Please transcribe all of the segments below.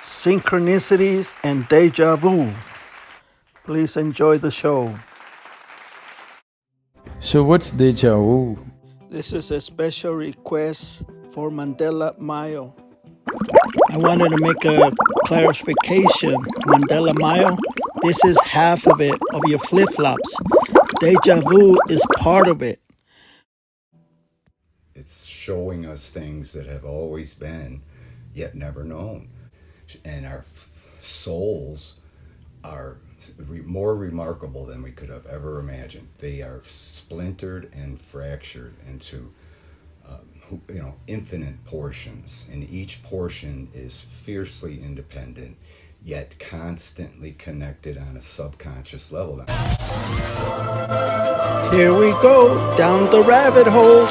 synchronicities, and deja vu. Please enjoy the show. So what's deja vu? This is a special request for Mandela Mayo. I wanted to make a clarification. Mandela Mayo, this is half of it, of your flip-flops. Deja vu is part of it. It's showing us things that have always been, yet never known. And our souls are more remarkable than we could have ever imagined. They are splintered and fractured into infinite portions, and each portion is fiercely independent, yet constantly connected on a subconscious level. Here we go, down the rabbit hole.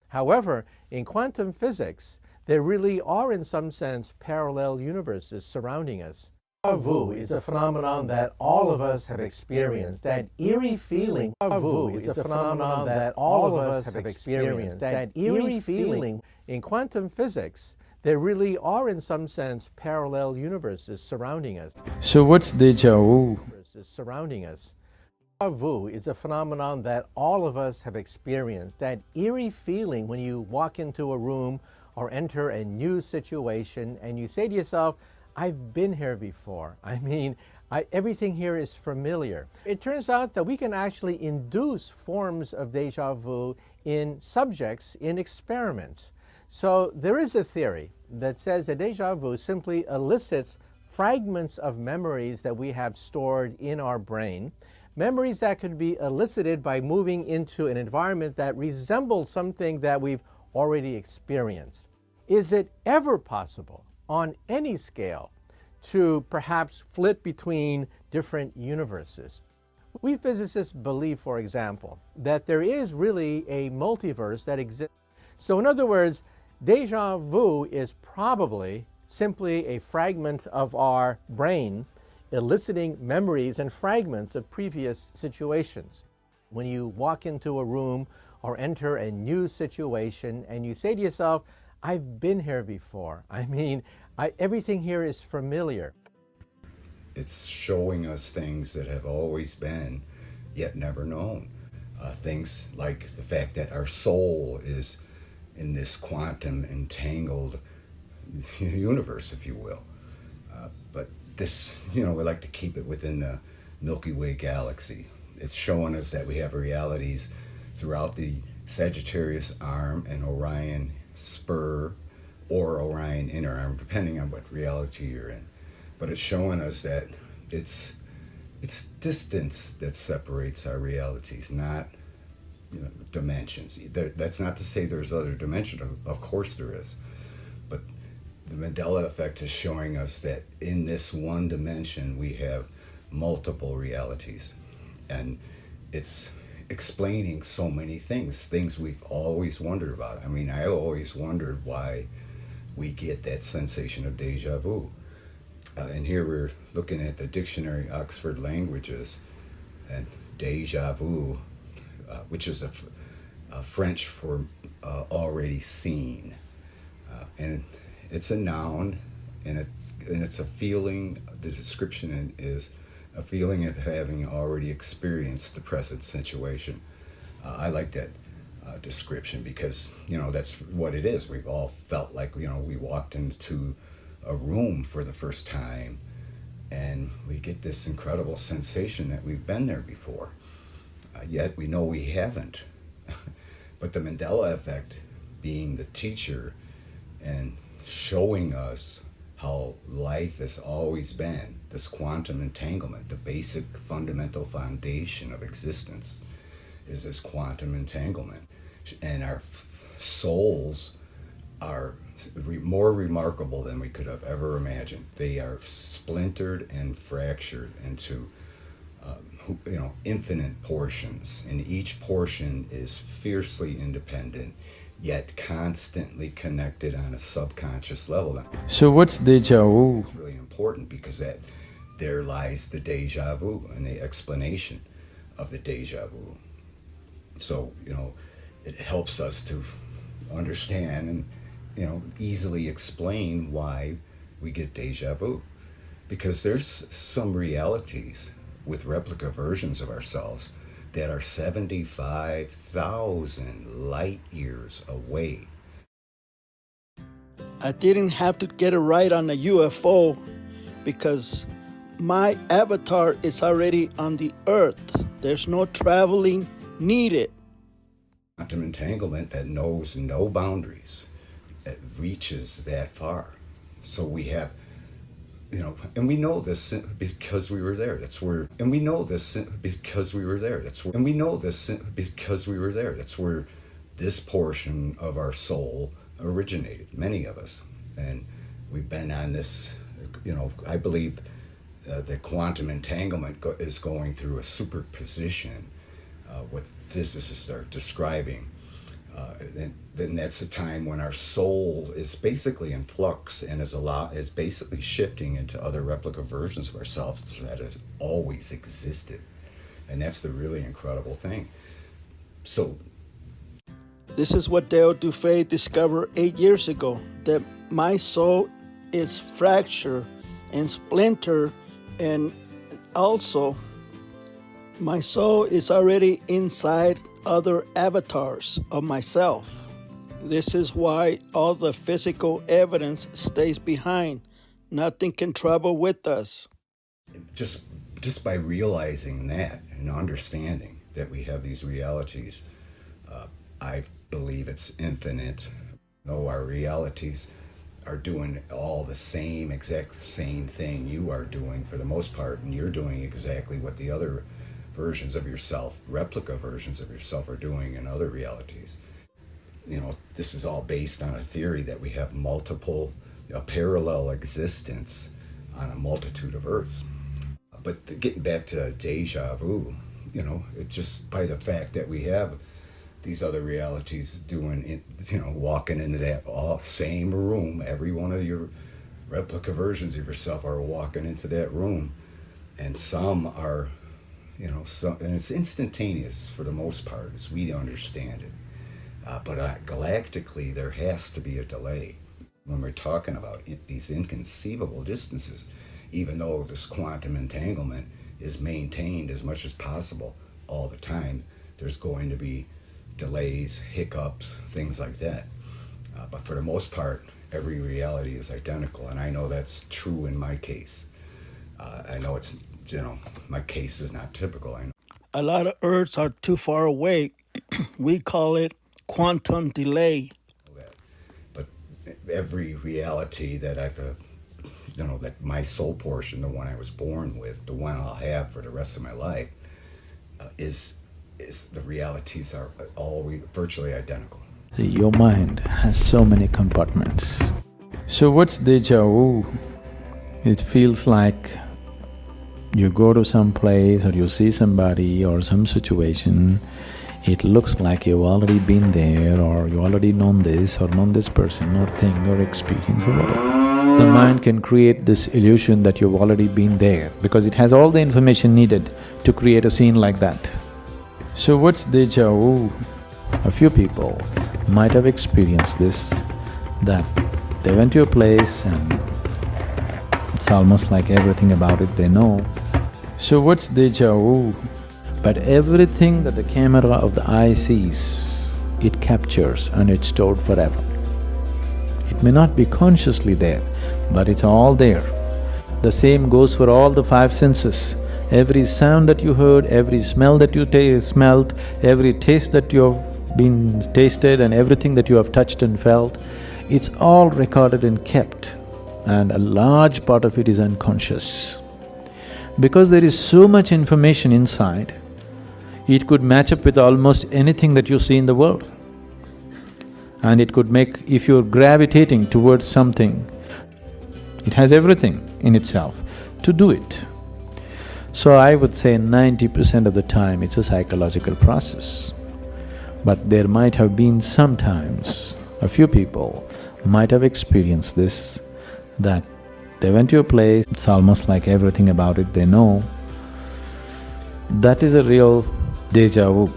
However, in quantum physics, there really are in some sense parallel universes surrounding us. Deja vu is a phenomenon that all of us have experienced. That eerie feeling. Deja vu is a phenomenon that all of us have experienced. That eerie feeling. In quantum physics, there really are in some sense parallel universes surrounding us. So what's deja vu? Surrounding us. Deja vu is a phenomenon that all of us have experienced. That eerie feeling when you walk into a room or enter a new situation and you say to yourself, I've been here before. I mean, everything here is familiar. It turns out that we can actually induce forms of deja vu in subjects in experiments. So there is a theory that says that deja vu simply elicits fragments of memories that we have stored in our brain. Memories that could be elicited by moving into an environment that resembles something that we've already experienced. Is it ever possible, on any scale, to perhaps flip between different universes? We physicists believe, for example, that there is really a multiverse that exists. So in other words, deja vu is probably simply a fragment of our brain eliciting memories and fragments of previous situations. When you walk into a room or enter a new situation and you say to yourself, I've been here before. I mean, everything here is familiar. It's showing us things that have always been, yet never known. Things like the fact that our soul is in this quantum entangled universe, if you will. But this, we like to keep it within the Milky Way galaxy. It's showing us that we have realities throughout the Sagittarius arm and Orion spur or Orion inner arm, depending on what reality you're in. But it's showing us that it's distance that separates our realities, not dimensions. That's not to say there's other dimensions. Of course there is. But the Mandela effect is showing us that in this one dimension we have multiple realities, and it's explaining so many things we've always wondered about. I mean, I always wondered why we get that sensation of deja vu. And here we're looking at the dictionary, Oxford Languages, and deja vu, which is a French for already seen, and it's a noun, and it's a feeling. The description is a feeling of having already experienced the present situation. I like that description because that's what it is. We've all felt like we walked into a room for the first time, and we get this incredible sensation that we've been there before. Yet we know we haven't. But the Mandela effect, being the teacher and showing us how life has always been, this quantum entanglement, the basic fundamental foundation of existence is this quantum entanglement. And our souls are more remarkable than we could have ever imagined. They are splintered and fractured into infinite portions, and each portion is fiercely independent, yet constantly connected on a subconscious level. So what's deja vu? It's really important because there lies the deja vu and the explanation of the deja vu. So, it helps us to understand and, easily explain why we get deja vu. Because there's some realities with replica versions of ourselves that are 75,000 light years away. I didn't have to get it right on the UFO because my avatar is already on the Earth. There's no traveling needed. Quantum entanglement that knows no boundaries, that reaches that far. So we have, and we know this because we were there. That's where, and we know this because we were there. That's where, and we know this because we were there. That's where this portion of our soul originated, many of us. And we've been on this, I believe the quantum entanglement is going through a superposition, what physicists are describing. Then that's a time when our soul is basically in flux and is basically shifting into other replica versions of ourselves that has always existed. And that's the really incredible thing. So This is what DUFAY discovered 8 years ago, that my soul is fractured and splintered, and also my soul is already inside other avatars of myself. This is why all the physical evidence stays behind. Nothing can travel with us. just by realizing that and understanding that we have these realities, I believe it's infinite. No, our realities are doing all the exact same thing you are doing for the most part, and you're doing exactly what the other versions of yourself, replica versions of yourself, are doing in other realities. This is all based on a theory that we have a parallel existence on a multitude of Earths. But getting back to deja vu, it's just by the fact that we have these other realities walking into that same room. Every one of your replica versions of yourself are walking into that room, and some are, and it's instantaneous for the most part, as we understand it. But galactically, there has to be a delay when we're talking about these inconceivable distances, even though this quantum entanglement is maintained as much as possible all the time. There's going to be delays, hiccups, things like that. But for the most part, every reality is identical, and I know that's true in my case. I know it's, my case is not typical. I know. A lot of Earths are too far away. We call it quantum delay. But every reality that I've, that my soul portion, the one I was born with, the one I'll have for the rest of my life, is the realities are always virtually identical. Your mind has so many compartments. So what's deja vu? It feels like you go to some place or you see somebody or some situation, it looks like you've already been there, or you already known this or known this person or thing or experience or whatever. The mind can create this illusion that you've already been there because it has all the information needed to create a scene like that. So what's deja vu? A few people might have experienced this, that they went to a place and it's almost like everything about it they know. So what's deja vu? But everything that the camera of the eye sees, it captures and it's stored forever. It may not be consciously there, but it's all there. The same goes for all the five senses. Every sound that you heard, every smell that you smelt, every taste that you have been tasted, and everything that you have touched and felt, it's all recorded and kept. and a large part of it is unconscious. Because there is so much information inside, it could match up with almost anything that you see in the world. And it could make… if you're gravitating towards something, it has everything in itself to do it. So I would say 90% of the time it's a psychological process. But there might have been sometimes, a few people might have experienced this, that they went to a place, it's almost like everything about it they know. That is a real deja vu.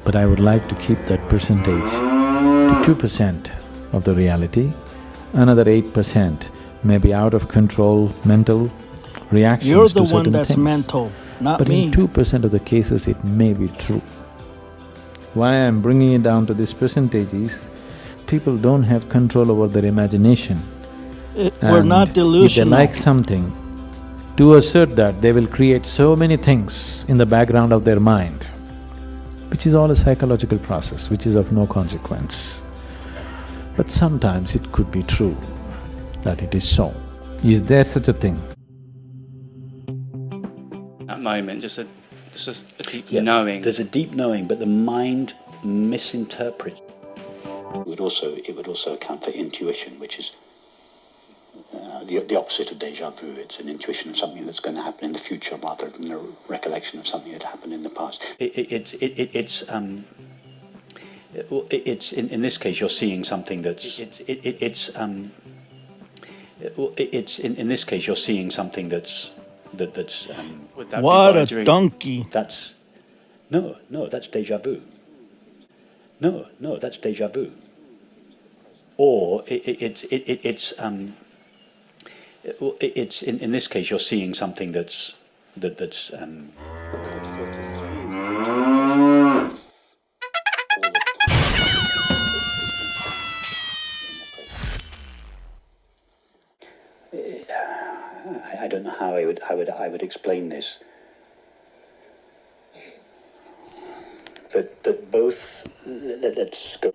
But I would like to keep that percentage to 2% of the reality, another 8% may be out of control, mental reactions You're to the certain one that's things. mental, not But me. in 2% of the cases it may be true. Why I'm bringing it down to this percentage is, people don't have control over their imagination. We're not And delusional. if they like something, to assert that, they will create so many things in the background of their mind, which is all a psychological process, which is of no consequence. But sometimes it could be true that it is so. Is there such a thing? That moment, just a deep knowing. There's a deep knowing, but the mind misinterprets. It would also account for intuition, which is the opposite of deja vu. It's an intuition of something that's going to happen in the future rather than a recollection of something that happened in the past. It's in this case you're seeing something that's in this case you're seeing something that's Would that What be by a dream? donkey. that's that's deja vu. No, that's deja vu. Or it's in this case you're seeing something that's I don't know how I would explain this. That both… let's go…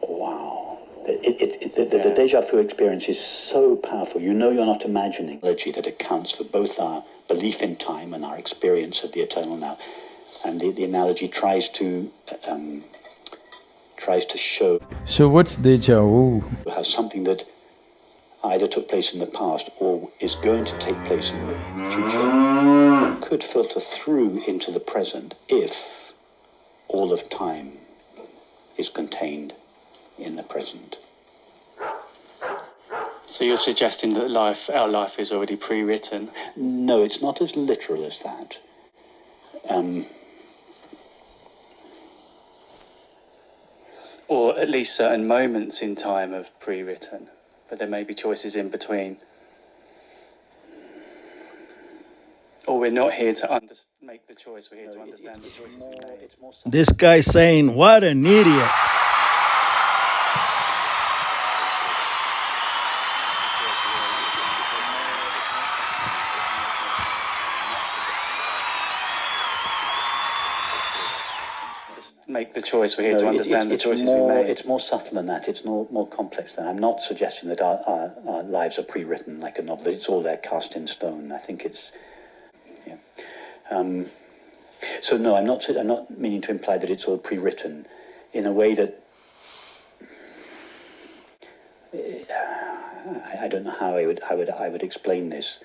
wow. The deja vu experience is so powerful. You know you're not imagining. That accounts for both our belief in time and our experience of the eternal now. And the analogy tries to show So what's deja vu? how something that either took place in the past or is going to take place in the future could filter through into the present if all of time is contained in the present. So you're suggesting that our life is already pre-written? No, it's not as literal as that. Or at least certain moments in time of pre-written, but there may be choices in between. Or we're not here to make the choice, we're here to understand the choices we made. This guy's saying, what an idiot. Make the choice, we're here to understand the choices we made. It's more subtle than that. It's more complex than that. I'm not suggesting that our lives are pre-written like a novel. It's all there cast in stone. I think it's… yeah. So no, I'm not meaning to imply that it's all pre-written in a way that… I don't know how I would explain this.